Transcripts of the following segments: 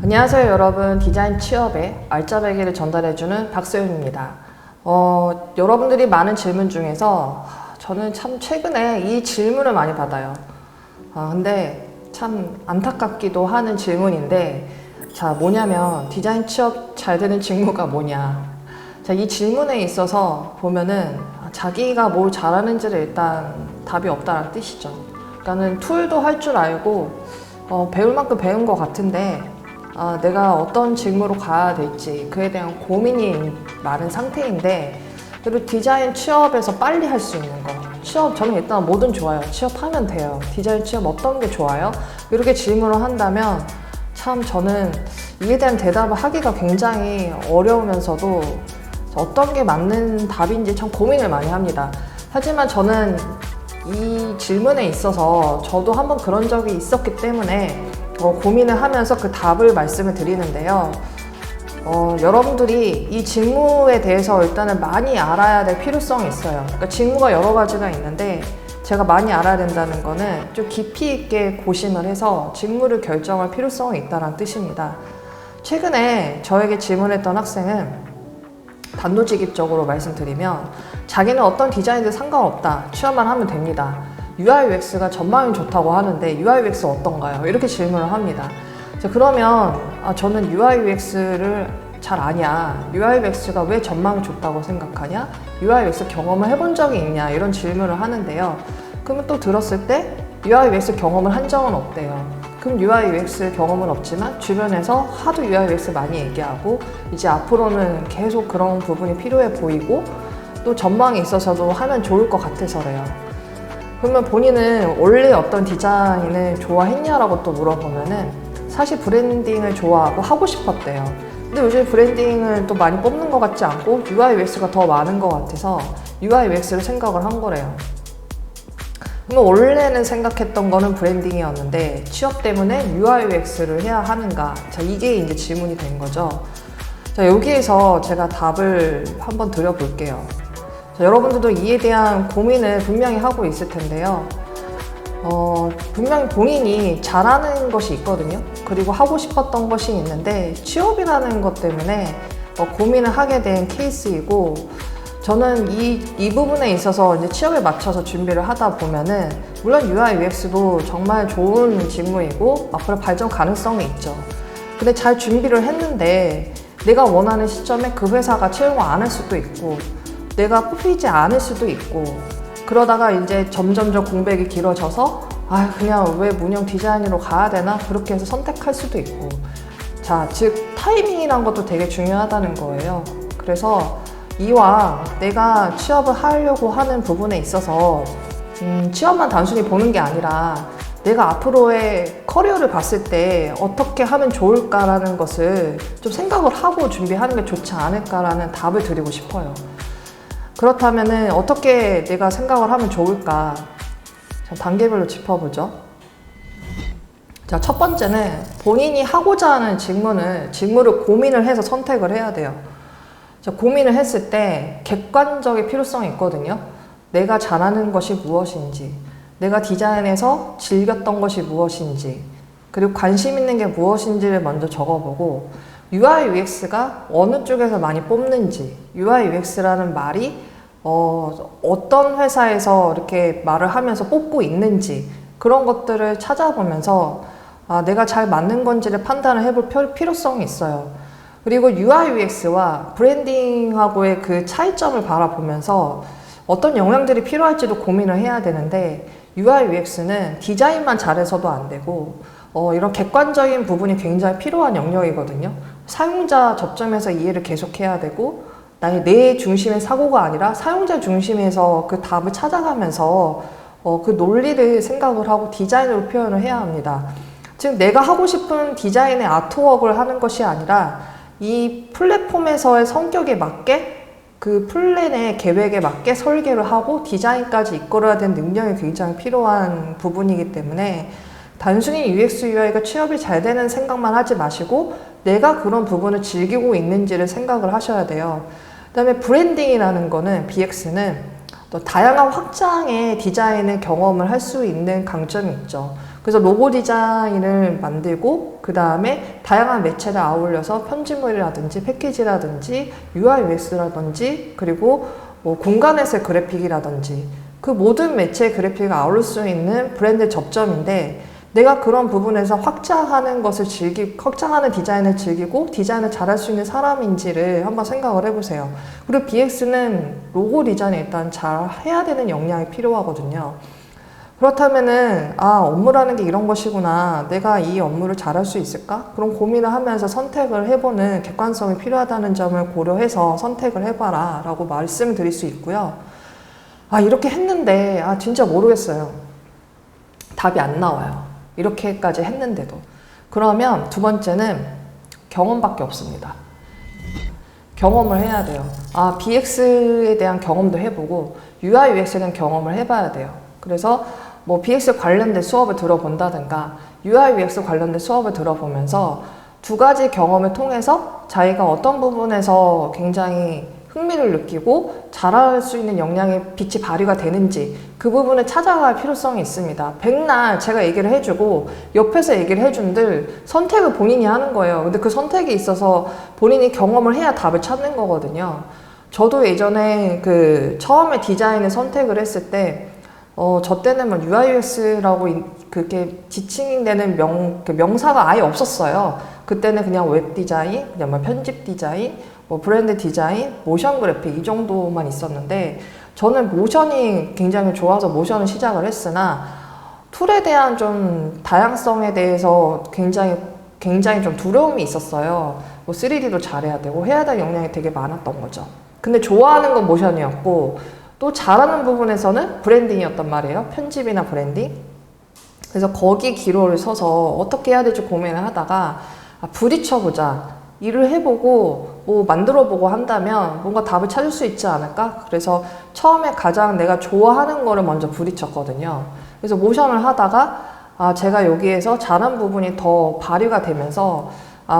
안녕하세요 여러분, 디자인 취업의 알짜배기를 전달해주는 박소윤입니다. 여러분들이 많은 질문 중에서 저는 참 최근에 이 질문을 많이 받아요. 근데 참 안타깝기도 하는 질문인데, 자, 뭐냐면 디자인 취업 잘 되는 직무가 뭐냐. 자, 이 질문에 있어서 보면은 자기가 뭘 잘하는지를 일단 답이 없다는 뜻이죠. 그러니까는 툴도 할 줄 알고 배울 만큼 배운 것 같은데 내가 어떤 직무로 가야 될지 그에 대한 고민이 많은 상태인데, 그리고 디자인 취업에서 빨리 할 수 있는 거, 취업 저는 일단 뭐든 좋아요. 취업하면 돼요. 디자인 취업 어떤 게 좋아요? 이렇게 질문을 한다면 참 저는 이에 대한 대답을 하기가 굉장히 어려우면서도 어떤 게 맞는 답인지 참 고민을 많이 합니다. 하지만 저는 이 질문에 있어서 저도 한번 그런 적이 있었기 때문에 고민을 하면서 그 답을 말씀을 드리는데요. 여러분들이 이 직무에 대해서 일단은 많이 알아야 될 필요성이 있어요. 그러니까 직무가 여러 가지가 있는데 제가 많이 알아야 된다는 거는 좀 깊이 있게 고심을 해서 직무를 결정할 필요성이 있다는 뜻입니다. 최근에 저에게 질문했던 학생은 단도직입적으로 말씀드리면 자기는 어떤 디자인도 상관없다, 취업만 하면 됩니다. UI UX가 전망이 좋다고 하는데 UI UX 어떤가요? 이렇게 질문을 합니다. 자, 그러면 저는 UI UX를 잘 아냐? UI UX가 왜 전망이 좋다고 생각하냐? UI UX 경험을 해본 적이 있냐? 이런 질문을 하는데요. 그러면 또 들었을 때 UI UX 경험을 한 적은 없대요. 그럼 UI UX 경험은 없지만 주변에서 하도 UI UX 많이 얘기하고 이제 앞으로는 계속 그런 부분이 필요해 보이고 또 전망이 있어서도 하면 좋을 것 같아서래요. 그러면 본인은 원래 어떤 디자인을 좋아했냐라고 또 물어보면은 사실 브랜딩을 좋아하고 하고 싶었대요. 근데 요즘 브랜딩을 또 많이 뽑는 것 같지 않고 UI UX가 더 많은 것 같아서 UI UX를 생각을 한 거래요. 그러면 원래는 생각했던 거는 브랜딩이었는데 취업 때문에 UI UX를 해야 하는가? 자, 이게 이제 질문이 된 거죠. 자, 여기에서 제가 답을 한번 드려볼게요. 자, 여러분들도 이에 대한 고민을 분명히 하고 있을 텐데요. 분명히 본인이 잘하는 것이 있거든요. 그리고 하고 싶었던 것이 있는데 취업이라는 것 때문에 고민을 하게 된 케이스이고, 저는 이 부분에 있어서 이제 취업에 맞춰서 준비를 하다 보면은 물론 UI UX도 정말 좋은 직무이고 앞으로 발전 가능성이 있죠. 근데 잘 준비를 했는데 내가 원하는 시점에 그 회사가 채용을 안 할 수도 있고 내가 뽑히지 않을 수도 있고, 그러다가 이제 점점점 공백이 길어져서 그냥 왜 문형 디자인으로 가야 되나 그렇게 해서 선택할 수도 있고, 자, 즉 타이밍이란 것도 되게 중요하다는 거예요. 그래서 이왕 내가 취업을 하려고 하는 부분에 있어서 취업만 단순히 보는 게 아니라 내가 앞으로의 커리어를 봤을 때 어떻게 하면 좋을까라는 것을 좀 생각을 하고 준비하는 게 좋지 않을까라는 답을 드리고 싶어요. 그렇다면은 어떻게 내가 생각을 하면 좋을까? 자, 단계별로 짚어보죠. 자, 첫 번째는 본인이 하고자 하는 직무를 고민을 해서 선택을 해야 돼요. 자, 고민을 했을 때 객관적인 필요성이 있거든요. 내가 잘하는 것이 무엇인지, 내가 디자인에서 즐겼던 것이 무엇인지, 그리고 관심 있는 게 무엇인지를 먼저 적어보고 UI UX가 어느 쪽에서 많이 뽑는지, UI UX라는 말이 어떤 회사에서 이렇게 말을 하면서 뽑고 있는지 그런 것들을 찾아보면서 내가 잘 맞는 건지를 판단을 해볼 필요성이 있어요. 그리고 UI UX와 브랜딩하고의 그 차이점을 바라보면서 어떤 영향들이 필요할지도 고민을 해야 되는데, UI UX는 디자인만 잘해서도 안 되고 이런 객관적인 부분이 굉장히 필요한 영역이거든요. 사용자 접점에서 이해를 계속해야 되고 내 중심의 사고가 아니라 사용자 중심에서 그 답을 찾아가면서 그 논리를 생각을 하고 디자인으로 표현을 해야 합니다. 즉 내가 하고 싶은 디자인의 아트웍을 하는 것이 아니라 이 플랫폼에서의 성격에 맞게 그 플랜의 계획에 맞게 설계를 하고 디자인까지 이끌어야 되는 능력이 굉장히 필요한 부분이기 때문에 단순히 UX, UI가 취업이 잘 되는 생각만 하지 마시고 내가 그런 부분을 즐기고 있는지를 생각을 하셔야 돼요. 그 다음에 브랜딩이라는 거는, BX는 또 다양한 확장의 디자인을 경험을 할 수 있는 강점이 있죠. 그래서 로고 디자인을 만들고 그 다음에 다양한 매체를 아울러서 편집물이라든지 패키지라든지 UI UX라든지 그리고 뭐 공간에서의 그래픽이라든지 그 모든 매체의 그래픽을 아울릴 수 있는 브랜드 접점인데 내가 그런 부분에서 확장하는 디자인을 즐기고 디자인을 잘할 수 있는 사람인지를 한번 생각을 해보세요. 그리고 BX는 로고 디자인을 일단 잘 해야 되는 역량이 필요하거든요. 그렇다면은 업무라는 게 이런 것이구나, 내가 이 업무를 잘할 수 있을까? 그런 고민을 하면서 선택을 해보는 객관성이 필요하다는 점을 고려해서 선택을 해봐라 라고 말씀을 드릴 수 있고요. 이렇게 했는데 진짜 모르겠어요. 답이 안 나와요. 이렇게까지 했는데도. 그러면 두 번째는 경험밖에 없습니다. 경험을 해야 돼요. BX에 대한 경험도 해보고 UI UX에 대한 경험을 해봐야 돼요. 그래서 뭐 BX 관련된 수업을 들어본다든가 UI UX 관련된 수업을 들어보면서 두 가지 경험을 통해서 자기가 어떤 부분에서 굉장히 흥미를 느끼고 잘할 수 있는 역량의 빛이 발휘가 되는지 그 부분을 찾아갈 필요성이 있습니다. 백날 제가 얘기를 해주고 옆에서 얘기를 해준들 선택을 본인이 하는 거예요. 근데 그 선택이 있어서 본인이 경험을 해야 답을 찾는 거거든요. 저도 예전에 처음에 디자인을 선택을 했을 때 저 때는 뭐 UI UX라고 그렇게 지칭되는 명사가 아예 없었어요. 그때는 그냥 웹 디자인, 그냥 뭐 편집 디자인, 뭐 브랜드 디자인, 모션 그래픽 이 정도만 있었는데 저는 모션이 굉장히 좋아서 모션을 시작을 했으나 툴에 대한 좀 다양성에 대해서 굉장히 좀 두려움이 있었어요. 뭐 3D도 잘해야 되고 해야 될 역량이 되게 많았던 거죠. 근데 좋아하는 건 모션이었고 또 잘하는 부분에서는 브랜딩이었단 말이에요. 편집이나 브랜딩. 그래서 거기 기로를 서서 어떻게 해야 될지 고민을 하다가 부딪혀보자. 일을 해보고 뭐 만들어보고 한다면 뭔가 답을 찾을 수 있지 않을까? 그래서 처음에 가장 내가 좋아하는 거를 먼저 부딪혔거든요. 그래서 모션을 하다가 제가 여기에서 잘한 부분이 더 발휘가 되면서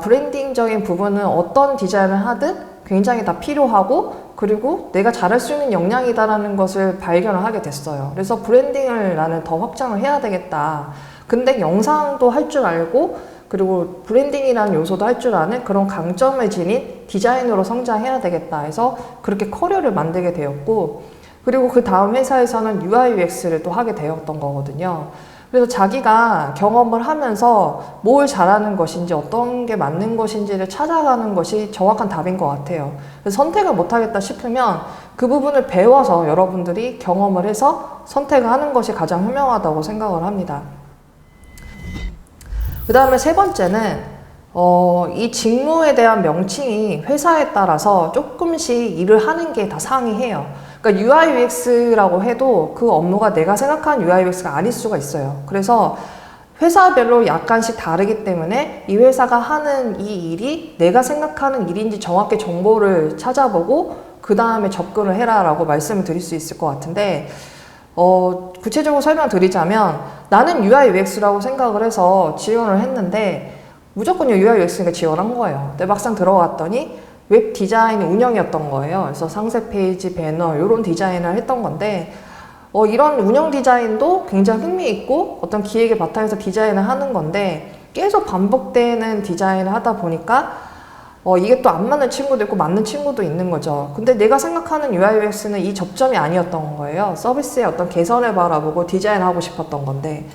브랜딩적인 부분은 어떤 디자인을 하든 굉장히 다 필요하고 그리고 내가 잘할 수 있는 역량이다라는 것을 발견을 하게 됐어요. 그래서 브랜딩을 나는 더 확장을 해야 되겠다. 근데 영상도 할 줄 알고 그리고 브랜딩이라는 요소도 할 줄 아는 그런 강점을 지닌 디자인으로 성장해야 되겠다 해서 그렇게 커리어를 만들게 되었고 그리고 그 다음 회사에서는 UI UX를 또 하게 되었던 거거든요. 그래서 자기가 경험을 하면서 뭘 잘하는 것인지 어떤 게 맞는 것인지를 찾아가는 것이 정확한 답인 것 같아요. 그래서 선택을 못하겠다 싶으면 그 부분을 배워서 여러분들이 경험을 해서 선택을 하는 것이 가장 현명하다고 생각을 합니다. 그 다음에 세 번째는 이 직무에 대한 명칭이 회사에 따라서 조금씩 일을 하는 게 다 상이해요. 그러니까 UI UX라고 해도 그 업무가 내가 생각하는 UI UX가 아닐 수가 있어요. 그래서 회사별로 약간씩 다르기 때문에 이 회사가 하는 이 일이 내가 생각하는 일인지 정확히 정보를 찾아보고 그 다음에 접근을 해라 라고 말씀을 드릴 수 있을 것 같은데 구체적으로 설명드리자면 나는 UI UX라고 생각을 해서 지원을 했는데 무조건 UI UX니까 지원한 거예요. 근데 막상 들어갔더니 웹 디자인 운영이었던 거예요. 그래서 상세 페이지, 배너 이런 디자인을 했던 건데 이런 운영 디자인도 굉장히 흥미있고 어떤 기획의 바탕에서 디자인을 하는 건데 계속 반복되는 디자인을 하다 보니까 이게 또 안 맞는 친구도 있고 맞는 친구도 있는 거죠. 근데 내가 생각하는 UI UX는 이 접점이 아니었던 거예요. 서비스의 어떤 개선을 바라보고 디자인하고 싶었던 건데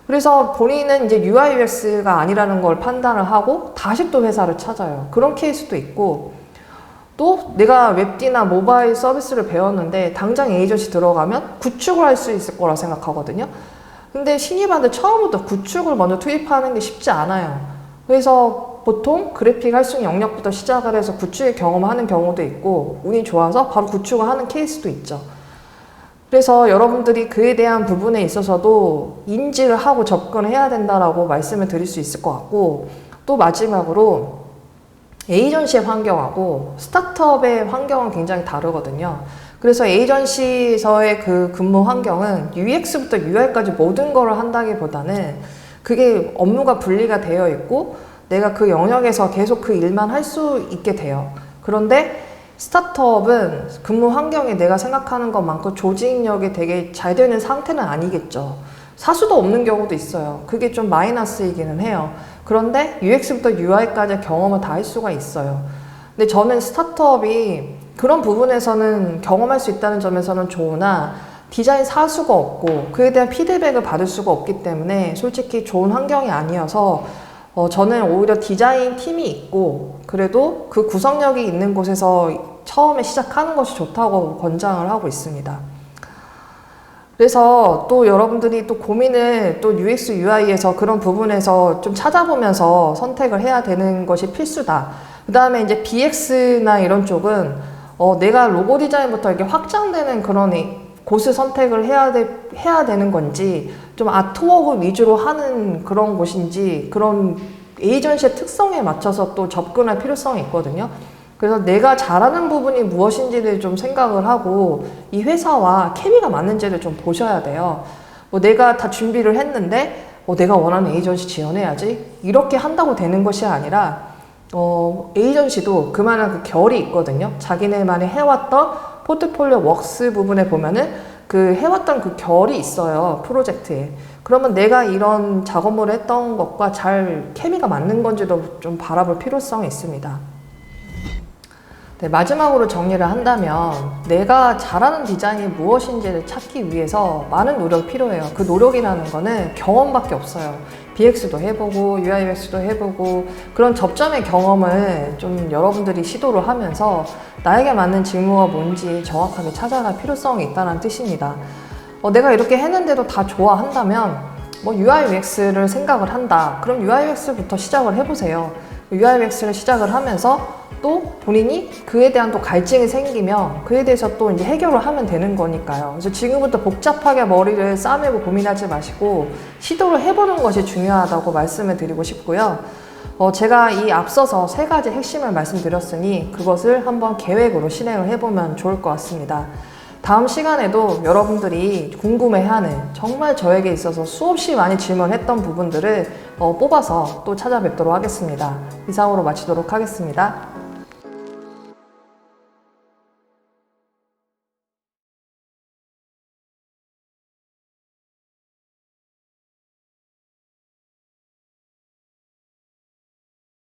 그래서 본인은 이제 UI UX가 아니라는 걸 판단을 하고 다시 또 회사를 찾아요. 그런 케이스도 있고 또 내가 웹디나 모바일 서비스를 배웠는데 당장 에이전시 들어가면 구축을 할 수 있을 거라 생각하거든요. 근데 신입한테 처음부터 구축을 먼저 투입하는 게 쉽지 않아요. 그래서 보통 그래픽 할 수 있는 영역부터 시작을 해서 구축의 경험하는 경우도 있고 운이 좋아서 바로 구축을 하는 케이스도 있죠. 그래서 여러분들이 그에 대한 부분에 있어서도 인지를 하고 접근을 해야 된다라고 말씀을 드릴 수 있을 것 같고 또 마지막으로 에이전시의 환경하고 스타트업의 환경은 굉장히 다르거든요. 그래서 에이전시에서의 그 근무 환경은 UX부터 UI까지 모든 걸 한다기보다는 그게 업무가 분리가 되어 있고 내가 그 영역에서 계속 그 일만 할 수 있게 돼요. 그런데 스타트업은 근무 환경이 내가 생각하는 것만큼 조직력이 되게 잘 되는 상태는 아니겠죠. 사수도 없는 경우도 있어요. 그게 좀 마이너스이기는 해요. 그런데 UX부터 UI까지 경험을 다 할 수가 있어요. 근데 저는 스타트업이 그런 부분에서는 경험할 수 있다는 점에서는 좋으나 디자인 사수가 없고 그에 대한 피드백을 받을 수가 없기 때문에 솔직히 좋은 환경이 아니어서 저는 오히려 디자인 팀이 있고 그래도 그 구성력이 있는 곳에서 처음에 시작하는 것이 좋다고 권장을 하고 있습니다. 그래서 또 여러분들이 또 고민을 또 UX, UI에서 그런 부분에서 좀 찾아보면서 선택을 해야 되는 것이 필수다. 그 다음에 이제 BX나 이런 쪽은 내가 로고 디자인부터 이렇게 확장되는 그런 곳을 선택을 해야 되는 건지 좀 아트워크 위주로 하는 그런 곳인지 그런 에이전시의 특성에 맞춰서 또 접근할 필요성이 있거든요. 그래서 내가 잘하는 부분이 무엇인지를 좀 생각을 하고 이 회사와 케미가 맞는지를 좀 보셔야 돼요. 내가 다 준비를 했는데 내가 원하는 에이전시 지원해야지 이렇게 한다고 되는 것이 아니라 에이전시도 그만한 그 결이 있거든요. 자기네만이 해왔던 포트폴리오 웍스 부분에 보면은 그 해왔던 그 결이 있어요. 프로젝트에. 그러면 내가 이런 작업물을 했던 것과 잘 케미가 맞는 건지도 좀 바라볼 필요성이 있습니다. 네, 마지막으로 정리를 한다면 내가 잘하는 디자인이 무엇인지를 찾기 위해서 많은 노력이 필요해요. 그 노력이라는 거는 경험밖에 없어요. BX도 해보고 UIUX도 해보고 그런 접점의 경험을 좀 여러분들이 시도를 하면서 나에게 맞는 직무가 뭔지 정확하게 찾아갈 필요성이 있다는 뜻입니다. 내가 이렇게 했는데도 다 좋아한다면 UIUX를 생각을 한다. 그럼 UIUX부터 시작을 해보세요. UIUX를 시작을 하면서 또 본인이 그에 대한 또 갈증이 생기면 그에 대해서 또 이제 해결을 하면 되는 거니까요. 그래서 지금부터 복잡하게 머리를 싸매고 고민하지 마시고 시도를 해보는 것이 중요하다고 말씀을 드리고 싶고요. 제가 이 앞서서 3가지 핵심을 말씀드렸으니 그것을 한번 계획으로 실행을 해보면 좋을 것 같습니다. 다음 시간에도 여러분들이 궁금해하는 정말 저에게 있어서 수없이 많이 질문했던 부분들을 뽑아서 또 찾아뵙도록 하겠습니다. 이상으로 마치도록 하겠습니다.